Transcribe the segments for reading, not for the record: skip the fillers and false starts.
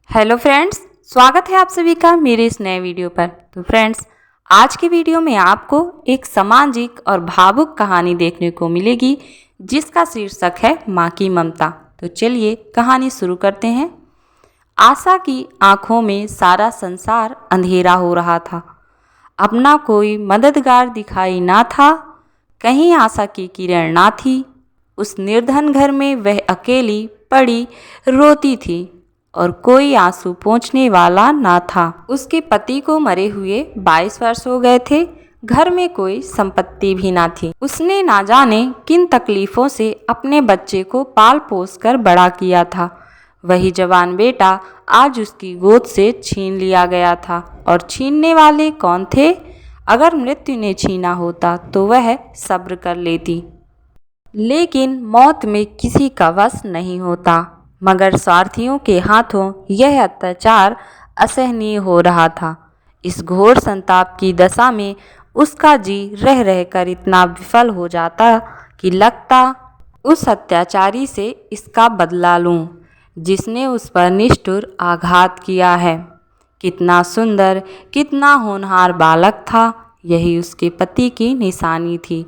Hello friends, स्वागत है आप सभी का मेरे इस नए वीडियो पर। तो फ्रेंड्स, आज के वीडियो में आपको एक सामाजिक और भावुक कहानी देखने को मिलेगी जिसका शीर्षक है माँ की ममता। तो चलिए कहानी शुरू करते हैं। आशा की आंखों में सारा संसार अंधेरा हो रहा था। अपना कोई मददगार दिखाई ना था, कहीं आशा की किरण ना थी। उस निर्धन घर में वह अकेली पड़ी रोती थी और कोई आंसू पोंछने वाला ना था। उसके पति को मरे हुए 22 वर्ष हो गए थे। घर में कोई संपत्ति भी ना थी। उसने ना जाने किन तकलीफों से अपने बच्चे को पाल पोस कर बड़ा किया था। वही जवान बेटा आज उसकी गोद से छीन लिया गया था। और छीनने वाले कौन थे? अगर मृत्यु ने छीना होता तो वह सब्र कर लेती, लेकिन मौत में किसी का वश नहीं होता। मगर स्वार्थियों के हाथों यह अत्याचार असहनीय हो रहा था। इस घोर संताप की दशा में उसका जी रह रहकर इतना विफल हो जाता कि लगता उस अत्याचारी से इसका बदला लूं जिसने उस पर निष्ठुर आघात किया है। कितना सुंदर, कितना होनहार बालक था। यही उसके पति की निशानी थी,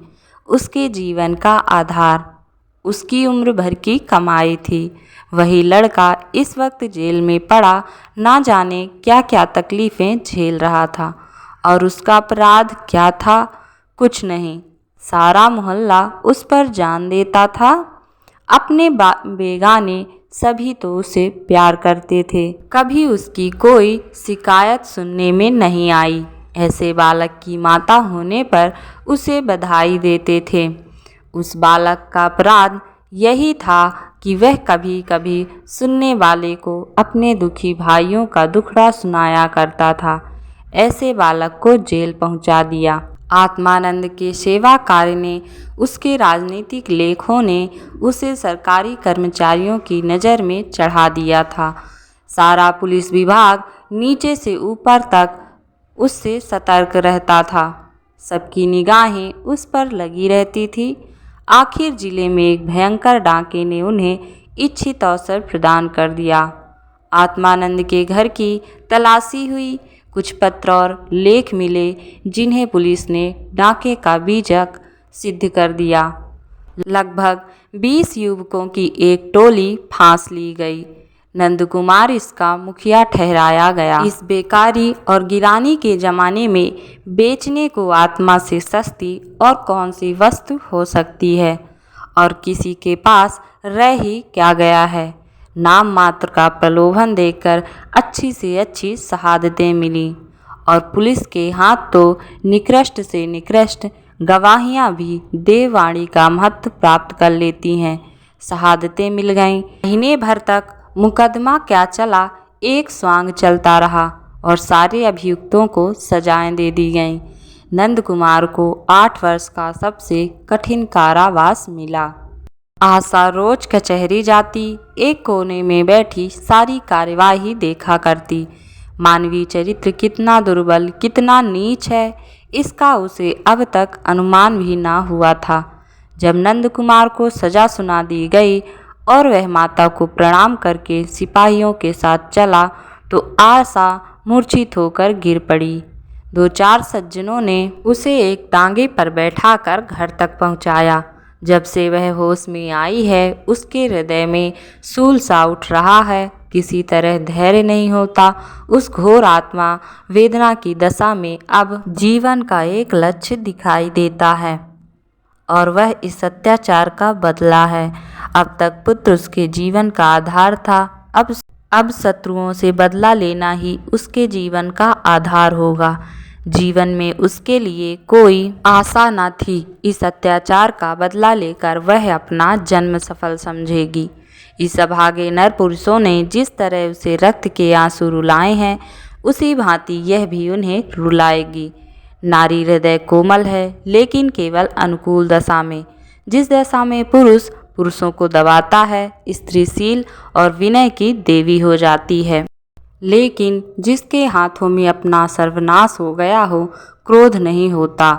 उसके जीवन का आधार, उसकी उम्र भर की कमाई थी। वही लड़का इस वक्त जेल में पड़ा ना जाने क्या क्या तकलीफ़ें झेल रहा था। और उसका अपराध क्या था? कुछ नहीं। सारा मोहल्ला उस पर जान देता था। अपने बेगाने सभी तो उसे प्यार करते थे। कभी उसकी कोई शिकायत सुनने में नहीं आई। ऐसे बालक की माता होने पर उसे बधाई देते थे। उस बालक का अपराध यही था कि वह कभी कभी सुनने वाले को अपने दुखी भाइयों का दुखड़ा सुनाया करता था। ऐसे बालक को जेल पहुंचा दिया। आत्मानंद के सेवा कार्य ने, उसके राजनीतिक लेखों ने उसे सरकारी कर्मचारियों की नज़र में चढ़ा दिया था। सारा पुलिस विभाग नीचे से ऊपर तक उससे सतर्क रहता था। सबकी निगाहें उस पर लगी रहती थी। आखिर जिले में एक भयंकर डाके ने उन्हें इच्छित अवसर प्रदान कर दिया। आत्मानंद के घर की तलाशी हुई। कुछ पत्र और लेख मिले जिन्हें पुलिस ने डाके का बीजक सिद्ध कर दिया। लगभग 20 युवकों की एक टोली फांस ली गई। नंदकुमार इसका मुखिया ठहराया गया। इस बेकारी और गिरानी के जमाने में बेचने को आत्मा से सस्ती और कौन सी वस्तु हो सकती है। और किसी के पास रह ही क्या गया है। नाम मात्र का प्रलोभन देकर अच्छी से अच्छी शहादतें मिली और पुलिस के हाथ तो निकृष्ट से निकृष्ट गवाहियाँ भी देववाणी का महत्व प्राप्त कर लेती हैं। शहादतें मिल गईं। महीने भर तक मुकदमा क्या चला, एक स्वांग चलता रहा और सारे अभियुक्तों को सजाएं दे दी गईं। नंद कुमार को 8 वर्ष का सबसे कठिन कारावास मिला। आशा रोज कचहरी जाती, एक कोने में बैठी सारी कार्यवाही देखा करती। मानवीय चरित्र कितना दुर्बल, कितना नीच है, इसका उसे अब तक अनुमान भी ना हुआ था। जब नंद कुमार को सजा सुना दी गई और वह माता को प्रणाम करके सिपाहियों के साथ चला तो आशा मूर्छित होकर गिर पड़ी। 2-4 सज्जनों ने उसे एक टांगे पर बैठाकर घर तक पहुंचाया। जब से वह होश में आई है उसके हृदय में सूल सा उठ रहा है। किसी तरह धैर्य नहीं होता। उस घोर आत्मा वेदना की दशा में अब जीवन का एक लक्ष्य दिखाई देता है और वह इस अत्याचार का बदला है। अब तक पुत्र उसके जीवन का आधार था, अब शत्रुओं से बदला लेना ही उसके जीवन का आधार होगा। जीवन में उसके लिए कोई आशा न थी। इस अत्याचार का बदला लेकर वह अपना जन्म सफल समझेगी। इस अभागे नर पुरुषों ने जिस तरह उसे रक्त के आंसू रुलाए हैं, उसी भांति यह भी उन्हें रुलाएगी। नारी हृदय कोमल है, लेकिन केवल अनुकूल दशा में। जिस दशा में पुरुषों को दबाता है, स्त्रीशील और विनय की देवी हो जाती है। लेकिन जिसके हाथों में अपना सर्वनाश हो गया हो, क्रोध नहीं होता।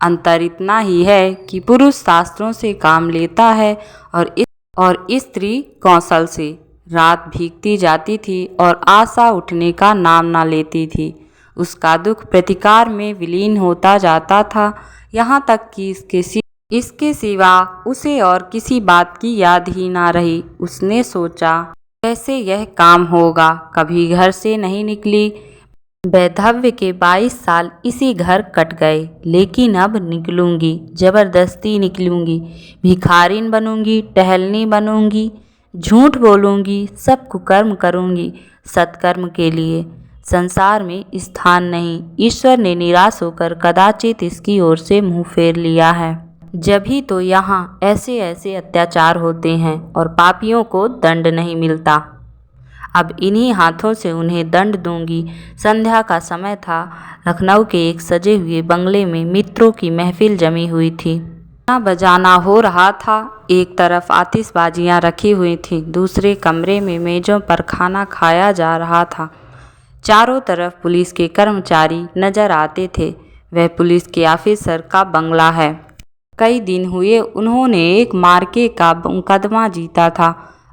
अंतर इतना ही है कि पुरुष शास्त्रों से काम लेता है और स्त्री कौशल से। रात भीगती जाती थी और आशा उठने का नाम ना लेती थी। उसका दुख प्रतिकार में विलीन होता जाता था, यहाँ तक कि इसके सिवा उसे और किसी बात की याद ही ना रही। उसने सोचा, कैसे यह काम होगा। कभी घर से नहीं निकली। वैधव्य के 22 साल इसी घर कट गए, लेकिन अब निकलूंगी, जबरदस्ती निकलूंगी। भिखारिन बनूंगी, टहलनी बनूंगी, झूठ बोलूंगी, सब कुकर्म करूंगी सत्कर्म के लिए। संसार में स्थान नहीं। ईश्वर ने निराश होकर कदाचित इसकी ओर से मुंह फेर लिया है। जब ही तो यहाँ ऐसे ऐसे अत्याचार होते हैं और पापियों को दंड नहीं मिलता। अब इन्हीं हाथों से उन्हें दंड दूंगी। संध्या का समय था। लखनऊ के एक सजे हुए बंगले में मित्रों की महफिल जमी हुई थी। गाना बजाना हो रहा था। एक तरफ आतिशबाजियां रखी हुई थीं, दूसरे कमरे में मेज़ों पर खाना खाया जा रहा था। चारों तरफ पुलिस के कर्मचारी नजर आते थे। वह पुलिस के ऑफिसर का बंगला है। कई दिन हुए उन्होंने एक मार्के का मुकदमा जीता था।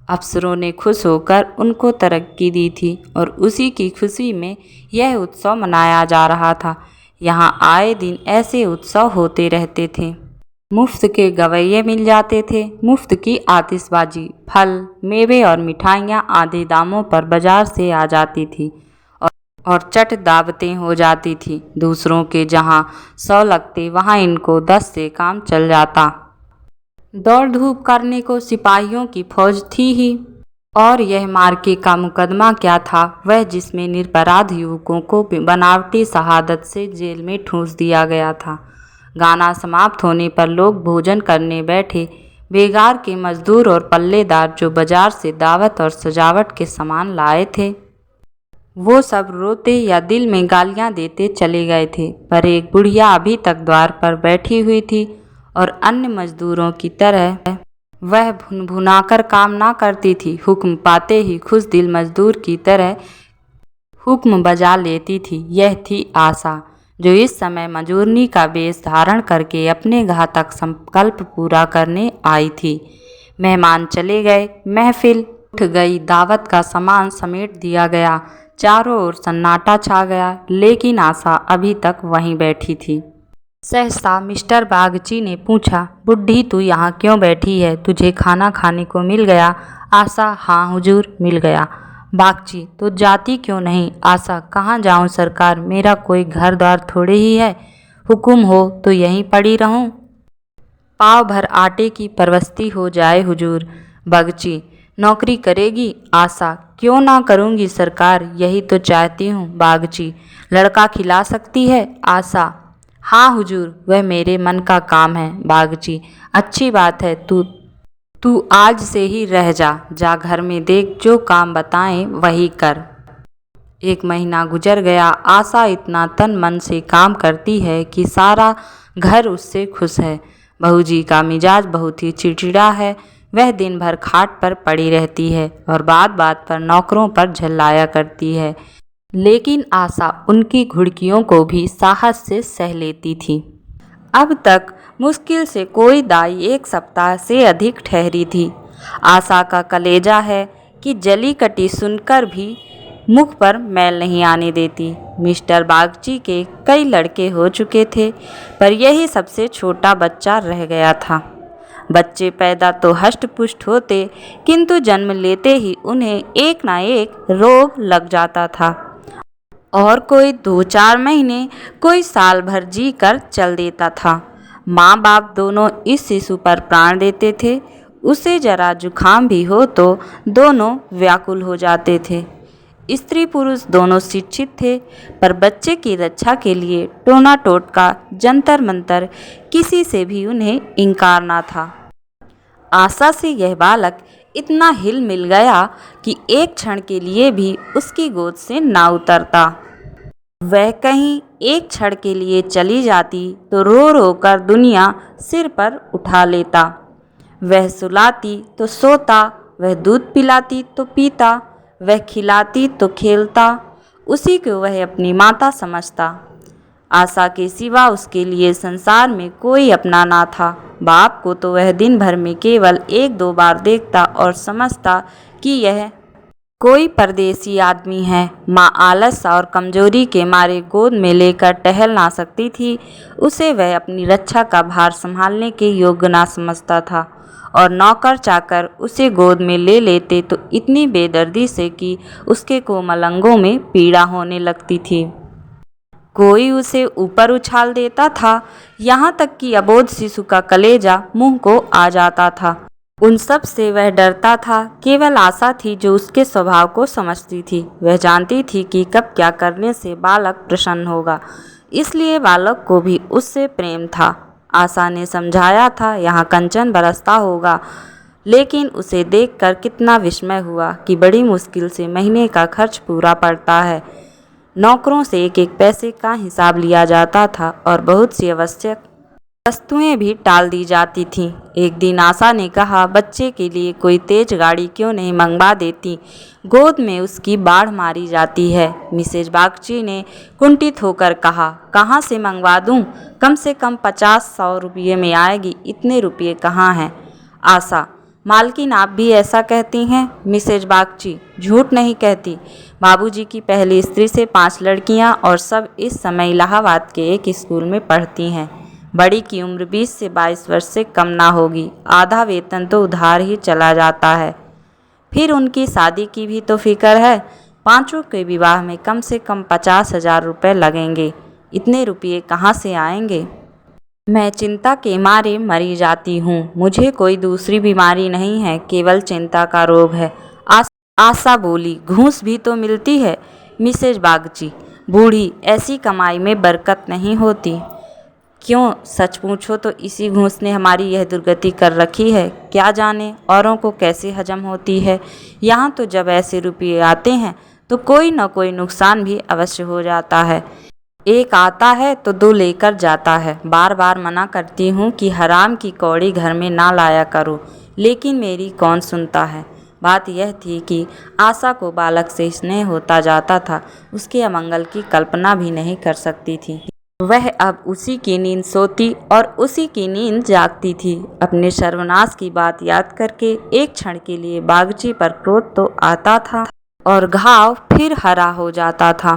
अफसरों ने खुश होकर उनको तरक्की दी थी और उसी की खुशी में यह उत्सव मनाया जा रहा था। यहाँ आए दिन ऐसे उत्सव होते रहते थे। मुफ्त के गवैये मिल जाते थे, मुफ्त की आतिशबाजी, फल, मेवे और मिठाइयाँ आधे दामों पर बाजार से आ जाती थी और चट दावतें हो जाती थी। दूसरों के जहाँ 100 लगते, वहाँ इनको 10 से काम चल जाता। दौड़ धूप करने को सिपाहियों की फौज थी ही। और यह मार्के का मुकदमा क्या था, वह जिसमें निरपराध युवकों को बनावटी शहादत से जेल में ठूंस दिया गया था। गाना समाप्त होने पर लोग भोजन करने बैठे। बेगार के मजदूर और पल्लेदार जो बाजार से दावत और सजावट के सामान लाए थे, वो सब रोते या दिल में गालियां देते चले गए थे। पर एक बुढ़िया अभी तक द्वार पर बैठी हुई थी और अन्य मजदूरों की तरह वह भुनभुनाकर काम ना करती थी। हुक्म पाते ही खुश दिल मजदूर की तरह हुक्म बजा लेती थी। यह थी आशा, जो इस समय मजूरनी का वेश धारण करके अपने घातक संकल्प पूरा करने आई थी। मेहमान चले गए, महफिल उठ गई, दावत का सामान समेट दिया गया, चारों ओर सन्नाटा छा गया, लेकिन आशा अभी तक वहीं बैठी थी। सहसा मिस्टर बागची ने पूछा, बुढ़ी तू यहाँ क्यों बैठी है, तुझे खाना खाने को मिल गया? आशा, हाँ हुजूर, मिल गया। बागची, तो जाती क्यों नहीं? आशा, कहाँ जाऊँ सरकार, मेरा कोई घर द्वार थोड़े ही है, हुक्म हो तो यहीं पड़ी रहूँ। पाव भर आटे की परवस्ती हो जाए हुजूर। बागची, नौकरी करेगी? आशा, क्यों ना करूँगी सरकार, यही तो चाहती हूँ। बागची, लड़का खिला सकती है? आशा, हाँ हुजूर, वह मेरे मन का काम है। बागची, अच्छी बात है, तू आज से ही रह जा घर में देख, जो काम बताएं वही कर। 1 महीना गुजर गया। आशा इतना तन मन से काम करती है कि सारा घर उससे खुश है। बहू जी का मिजाज बहुत ही चिड़चिड़ा है। वह दिन भर खाट पर पड़ी रहती है और बात बात पर नौकरों पर झल्लाया करती है, लेकिन आशा उनकी घुड़कियों को भी साहस से सह लेती थी। अब तक मुश्किल से कोई दाई 1 सप्ताह से अधिक ठहरी थी। आशा का कलेजा है कि जली कटी सुनकर भी मुख पर मैल नहीं आने देती। मिस्टर बागची के कई लड़के हो चुके थे, पर यही सबसे छोटा बच्चा रह गया था। बच्चे पैदा तो हष्ट पुष्ट होते, किंतु जन्म लेते ही उन्हें एक ना एक रोग लग जाता था और कोई 2-4 महीने, कोई साल भर जी कर चल देता था। माँ बाप दोनों इस शिशु पर प्राण देते थे। उसे जरा जुखाम भी हो तो दोनों व्याकुल हो जाते थे। स्त्री पुरुष दोनों शिक्षित थे, पर बच्चे की रक्षा के लिए टोना टोटका, जंतर मंतर, किसी से भी उन्हें इनकार ना था। आशा से यह बालक इतना हिल मिल गया कि एक क्षण के लिए भी उसकी गोद से ना उतरता। वह कहीं एक क्षण के लिए चली जाती तो रो रो कर दुनिया सिर पर उठा लेता। वह सुलाती तो सोता, वह दूध पिलाती तो पीता, वह खिलाती तो खेलता, उसी को वह अपनी माता समझता। आशा के सिवा उसके लिए संसार में कोई अपना ना था। बाप को तो वह दिन भर में केवल 1-2 बार देखता और समझता कि यह कोई परदेसी आदमी है। माँ आलस और कमजोरी के मारे गोद में लेकर टहल ना सकती थी। उसे वह अपनी रक्षा का भार संभालने के योग्य ना समझता था और नौकर चाकर उसे गोद में ले लेते तो इतनी बेदर्दी से कि उसके कोमल अंगों में पीड़ा होने लगती थी। कोई उसे ऊपर उछाल देता था, यहाँ तक कि अबोध शिशु का कलेजा मुंह को आ जाता था। उन सब से वह डरता था। केवल आशा थी जो उसके स्वभाव को समझती थी। वह जानती थी कि कब क्या करने से बालक प्रसन्न होगा, इसलिए बालक को भी उससे प्रेम था। आशा ने समझाया था यहाँ कंचन बरसता होगा, लेकिन उसे देखकर कितना विस्मय हुआ कि बड़ी मुश्किल से महीने का खर्च पूरा पड़ता है। नौकरों से एक एक पैसे का हिसाब लिया जाता था और बहुत सी आवश्यक वस्तुएं भी टाल दी जाती थीं। एक दिन आशा ने कहा, बच्चे के लिए कोई तेज गाड़ी क्यों नहीं मंगवा देती, गोद में उसकी बाढ़ मारी जाती है। मिसेज बागची ने कुंठित होकर कहा, कहाँ से मंगवा दूं? कम से कम 50-100 रुपये में आएगी, इतने रुपये कहाँ हैं? आशा, मालकिन आप भी ऐसा कहती हैं? मिसेज बागची, झूठ नहीं कहती। बाबूजी की पहली स्त्री से 5 लड़कियां और सब इस समय इलाहाबाद के एक स्कूल में पढ़ती हैं। बड़ी की उम्र 20 से 22 वर्ष से कम ना होगी। आधा वेतन तो उधार ही चला जाता है। फिर उनकी शादी की भी तो फिक्र है। 5 के विवाह में कम से कम 50,000 रुपये लगेंगे। इतने रुपये कहाँ से आएंगे? मैं चिंता के मारे मरी जाती हूँ। मुझे कोई दूसरी बीमारी नहीं है, केवल चिंता का रोग है। आशा बोली, घूस भी तो मिलती है। मिसेज बागची, बूढ़ी, ऐसी कमाई में बरकत नहीं होती। क्यों, सच पूछो तो इसी घूस ने हमारी यह दुर्गति कर रखी है। क्या जाने औरों को कैसे हजम होती है। यहाँ तो जब ऐसे रुपये आते हैं तो कोई न कोई नुकसान भी अवश्य हो जाता है। एक आता है तो 2 लेकर जाता है। बार बार मना करती हूँ कि हराम की कौड़ी घर में ना लाया करो, लेकिन मेरी कौन सुनता है। बात यह थी कि आशा को बालक से स्नेह होता जाता था। उसके अमंगल की कल्पना भी नहीं कर सकती थी। वह अब उसी की नींद सोती और उसी की नींद जागती थी। अपने सर्वनाश की बात याद करके एक क्षण के लिए बागची पर क्रोध तो आता था और घाव फिर हरा हो जाता था,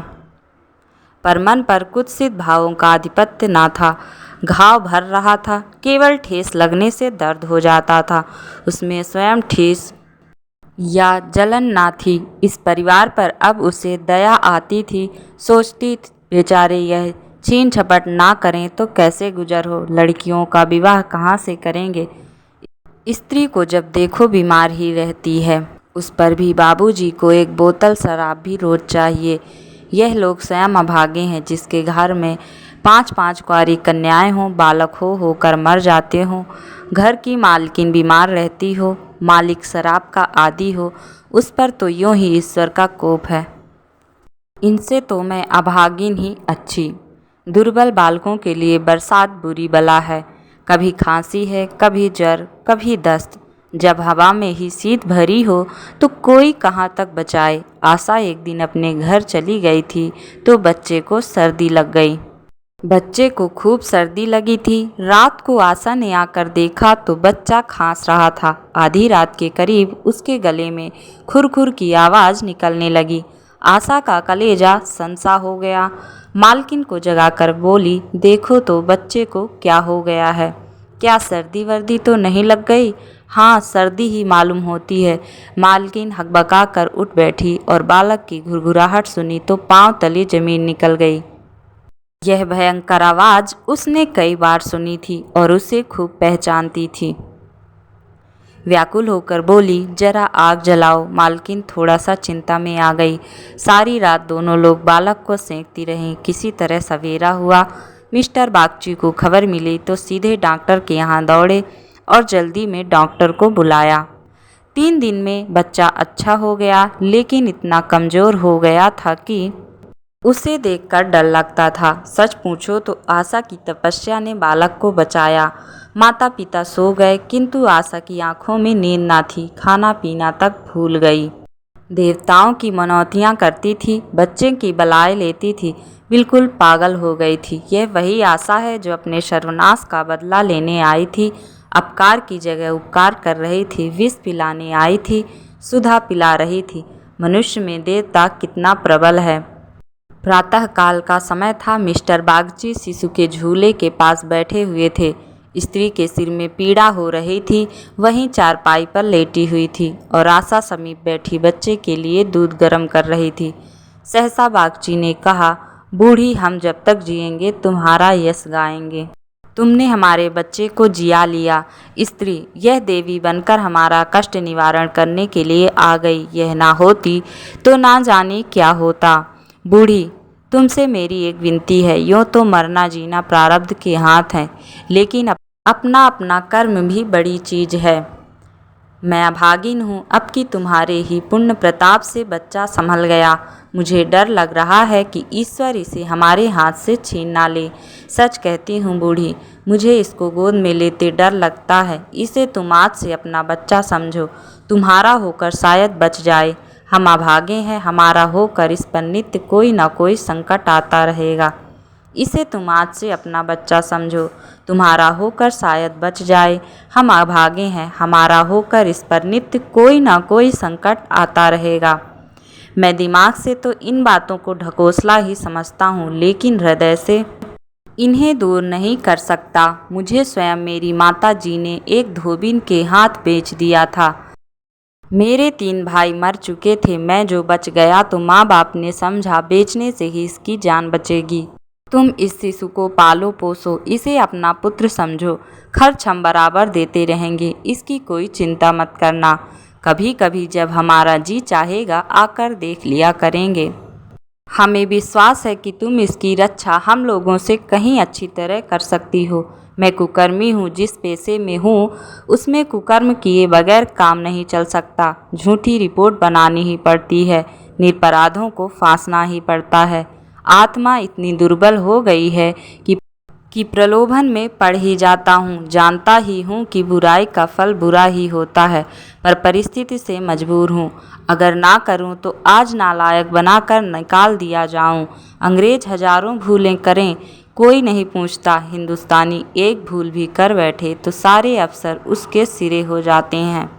पर मन पर कुत्सित भावों का आधिपत्य ना था। घाव भर रहा था, केवल ठेस लगने से दर्द हो जाता था। उसमें स्वयं ठेस या जलन ना थी। इस परिवार पर अब उसे दया आती थी। सोचती, बेचारे यह छीन झपट ना करें तो कैसे गुजर हो। लड़कियों का विवाह कहाँ से करेंगे। स्त्री को जब देखो बीमार ही रहती है। उस पर भी बाबूजी को एक बोतल शराब भी रोज चाहिए। यह लोग स्वयं अभागे हैं जिसके घर में 5-5 कुंवारी कन्याएं हों, बालक होकर मर जाते हों। घर की मालकिन बीमार रहती हो, मालिक शराब का आदी हो। उस पर तो यूं ही ईश्वर का कोप है। इनसे तो मैं अभागिन ही अच्छी। दुर्बल बालकों के लिए बरसात बुरी बला है। कभी खांसी है, कभी जर, कभी दस्त। जब हवा में ही शीत भरी हो तो कोई कहाँ तक बचाए। आशा एक दिन अपने घर चली गई थी तो बच्चे को सर्दी लग गई। बच्चे को खूब सर्दी लगी थी। रात को आशा ने आकर देखा तो बच्चा खांस रहा था। आधी रात के करीब उसके गले में खुरखुर की आवाज़ निकलने लगी। आशा का कलेजा सनसा हो गया। मालकिन को जगाकर बोली, देखो तो बच्चे को क्या हो गया है। क्या सर्दी वर्दी तो नहीं लग गई? हाँ, सर्दी ही मालूम होती है। मालकिन हकबका कर उठ बैठी और बालक की घुरघुराहट सुनी तो पांव तले जमीन निकल गई। यह भयंकर आवाज़ उसने कई बार सुनी थी और उसे खूब पहचानती थी। व्याकुल होकर बोली, जरा आग जलाओ। मालकिन थोड़ा सा चिंता में आ गई। सारी रात दोनों लोग बालक को सेंकती रहीं। किसी तरह सवेरा हुआ। मिस्टर बागची को खबर मिली तो सीधे डॉक्टर के यहाँ दौड़े और जल्दी में डॉक्टर को बुलाया। 3 दिन में बच्चा अच्छा हो गया, लेकिन इतना कमज़ोर हो गया था कि उसे देखकर डर लगता था। सच पूछो तो आशा की तपस्या ने बालक को बचाया। माता पिता सो गए, किंतु आशा की आंखों में नींद ना थी। खाना पीना तक भूल गई। देवताओं की मनौतियाँ करती थी, बच्चे की बलाएं लेती थी, बिल्कुल पागल हो गई थी। यह वही आशा है जो अपने सर्वनाश का बदला लेने आई थी। अपकार की जगह उपकार कर रही थी। विष पिलाने आई थी, सुधा पिला रही थी। मनुष्य में देवता कितना प्रबल है। प्रातःकाल का समय था। मिस्टर बागची शिशु के झूले के पास बैठे हुए थे। स्त्री के सिर में पीड़ा हो रही थी, वहीं चारपाई पर लेटी हुई थी और आशा समीप बैठी बच्चे के लिए दूध गर्म कर रही थी। सहसा बागची ने कहा, बूढ़ी, हम जब तक जिएंगे तुम्हारा यश गाएंगे। तुमने हमारे बच्चे को जिया लिया। स्त्री, यह देवी बनकर हमारा कष्ट निवारण करने के लिए आ गई। यह ना होती तो ना जाने क्या होता। बूढ़ी, तुमसे मेरी एक विनती है। यूँ तो मरना जीना प्रारब्ध के हाथ है, लेकिन अपना अपना कर्म भी बड़ी चीज है। मैं अभागिन हूँ, अब कि तुम्हारे ही पुण्य प्रताप से बच्चा संभल गया। मुझे डर लग रहा है कि ईश्वर इसे हमारे हाथ से छीन ना ले। सच कहती हूँ बूढ़ी, मुझे इसको गोद में लेते डर लगता है। इसे तुम आज से अपना बच्चा समझो, तुम्हारा होकर शायद बच जाए। हम अभागे हैं, हमारा होकर इस पर नित्य कोई ना कोई संकट आता रहेगा। इसे तुम आज से अपना बच्चा समझो, तुम्हारा होकर शायद बच जाए। हम अभागे हैं, हमारा होकर इस पर नित्य कोई ना कोई संकट आता रहेगा। मैं दिमाग से तो इन बातों को ढकोसला ही समझता हूँ, लेकिन हृदय से इन्हें दूर नहीं कर सकता। मुझे स्वयं मेरी माता जी ने एक धोबिन के हाथ बेच दिया था। मेरे 3 भाई मर चुके थे। मैं जो बच गया तो माँ बाप ने समझा बेचने से ही इसकी जान बचेगी। तुम इस शिशु को पालो पोसो, इसे अपना पुत्र समझो। खर्च हम बराबर देते रहेंगे, इसकी कोई चिंता मत करना। कभी कभी जब हमारा जी चाहेगा आकर देख लिया करेंगे। हमें विश्वास है कि तुम इसकी रक्षा हम लोगों से कहीं अच्छी तरह कर सकती हो। मैं कुकर्मी हूँ, जिस पेशे में हूँ उसमें कुकर्म किए बगैर काम नहीं चल सकता। झूठी रिपोर्ट बनानी ही पड़ती है, निरपराधों को फांसना ही पड़ता है। आत्मा इतनी दुर्बल हो गई है कि प्रलोभन में पड़ ही जाता हूँ। जानता ही हूँ कि बुराई का फल बुरा ही होता है, पर परिस्थिति से मजबूर हूँ। अगर ना करूँ तो आज नालायक बनाकर निकाल दिया जाऊँ। अंग्रेज हजारों भूलें करें, कोई नहीं पूछता। हिंदुस्तानी एक भूल भी कर बैठे तो सारे अफसर उसके सिरे हो जाते हैं।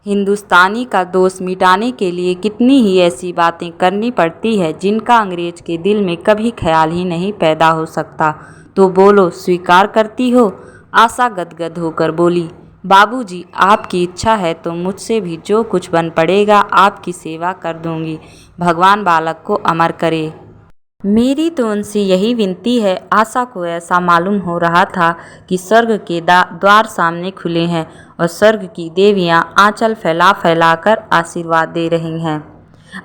हिंदुस्तानी का दोष मिटाने के लिए कितनी ही ऐसी बातें करनी पड़ती है जिनका अंग्रेज के दिल में कभी ख्याल ही नहीं पैदा हो सकता। तो बोलो, स्वीकार करती हो? आशा गदगद होकर बोली, बाबूजी, आपकी इच्छा है तो मुझसे भी जो कुछ बन पड़ेगा आपकी सेवा कर दूंगी। भगवान बालक को अमर करे। मेरी तो उनसे यही विनती है। आशा को ऐसा मालूम हो रहा था कि स्वर्ग के द्वार सामने खुले हैं और स्वर्ग की देवियां आंचल फैला फैला कर आशीर्वाद दे रही हैं।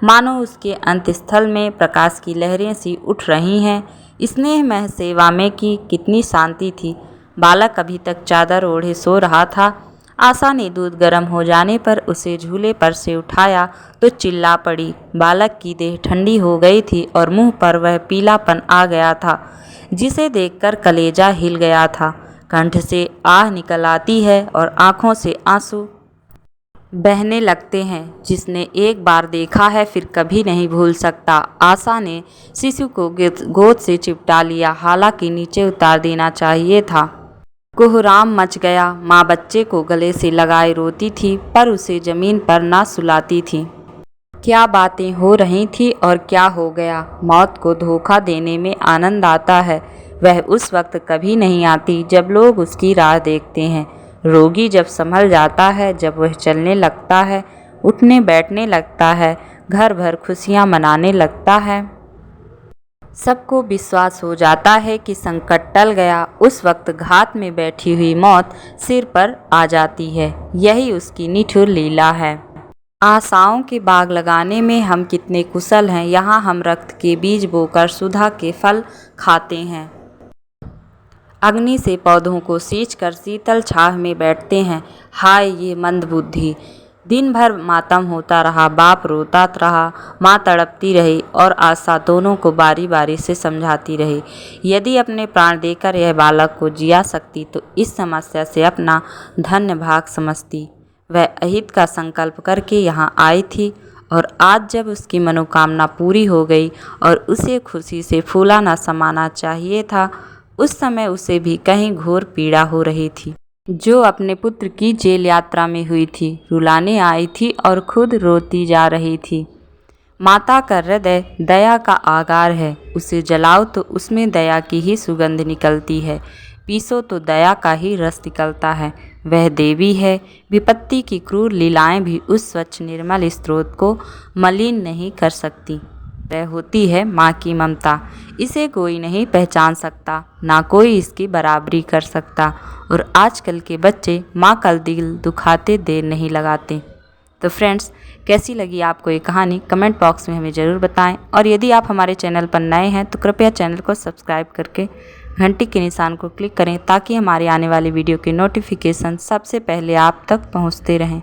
मानो उसके अंतस्थल में प्रकाश की लहरें सी उठ रही हैं। स्नेहमय सेवा में की कितनी शांति थी। बालक अभी तक चादर ओढ़े सो रहा था। आशा ने दूध गर्म हो जाने पर उसे झूले पर से उठाया तो चिल्ला पड़ी। बालक की देह ठंडी हो गई थी और मुंह पर वह पीलापन आ गया था जिसे देखकर कलेजा हिल गया था। कंठ से आह निकल आती है और आंखों से आंसू बहने लगते हैं। जिसने एक बार देखा है फिर कभी नहीं भूल सकता। आशा ने शिशु को गोद से चिपटा लिया, हालांकि नीचे उतार देना चाहिए था। कोहराम मच गया। माँ बच्चे को गले से लगाए रोती थी, पर उसे जमीन पर ना सुलाती थी। क्या बातें हो रही थी और क्या हो गया। मौत को धोखा देने में आनंद आता है। वह उस वक्त कभी नहीं आती जब लोग उसकी राह देखते हैं। रोगी जब संभल जाता है, जब वह चलने लगता है, उठने बैठने लगता है, घर भर खुशियाँ मनाने लगता है, सबको विश्वास हो जाता है कि संकट टल गया, उस वक्त घात में बैठी हुई मौत सिर पर आ जाती है। यही उसकी निठुर लीला है। आशाओं के बाग लगाने में हम कितने कुशल हैं। यहाँ हम रक्त के बीज बोकर सुधा के फल खाते हैं। अग्नि से पौधों को सींचकर शीतल छाह में बैठते हैं। हाय ये मंदबुद्धि! दिन भर मातम होता रहा, बाप रोता रहा, माँ तड़पती रही और आशा दोनों को बारी बारी से समझाती रही। यदि अपने प्राण देकर यह बालक को जिया सकती तो इस समस्या से अपना धन्य भाग समझती। वह अहित का संकल्प करके यहाँ आई थी और आज जब उसकी मनोकामना पूरी हो गई और उसे खुशी से फूलाना समाना चाहिए था, उस समय उसे भी कहीं घोर पीड़ा हो रही थी। जो अपने पुत्र की जेल यात्रा में हुई थी, रुलाने आई थी और खुद रोती जा रही थी। माता का हृदय दया का आगार है, उसे जलाओ तो उसमें दया की ही सुगंध निकलती है, पीसो तो दया का ही रस निकलता है। वह देवी है, विपत्ति की क्रूर लीलाएं भी उस स्वच्छ निर्मल स्रोत को मलिन नहीं कर सकती। वह होती है माँ की ममता, इसे कोई नहीं पहचान सकता, ना कोई इसकी बराबरी कर सकता। और आजकल के बच्चे माँ का दिल दुखाते देर नहीं लगाते। तो फ्रेंड्स, कैसी लगी आपको ये कहानी कमेंट बॉक्स में हमें ज़रूर बताएं। और यदि आप हमारे चैनल पर नए हैं तो कृपया चैनल को सब्सक्राइब करके घंटी के निशान को क्लिक करें ताकि हमारे आने वाली वीडियो के नोटिफिकेशन सबसे पहले आप तक पहुंचते रहें।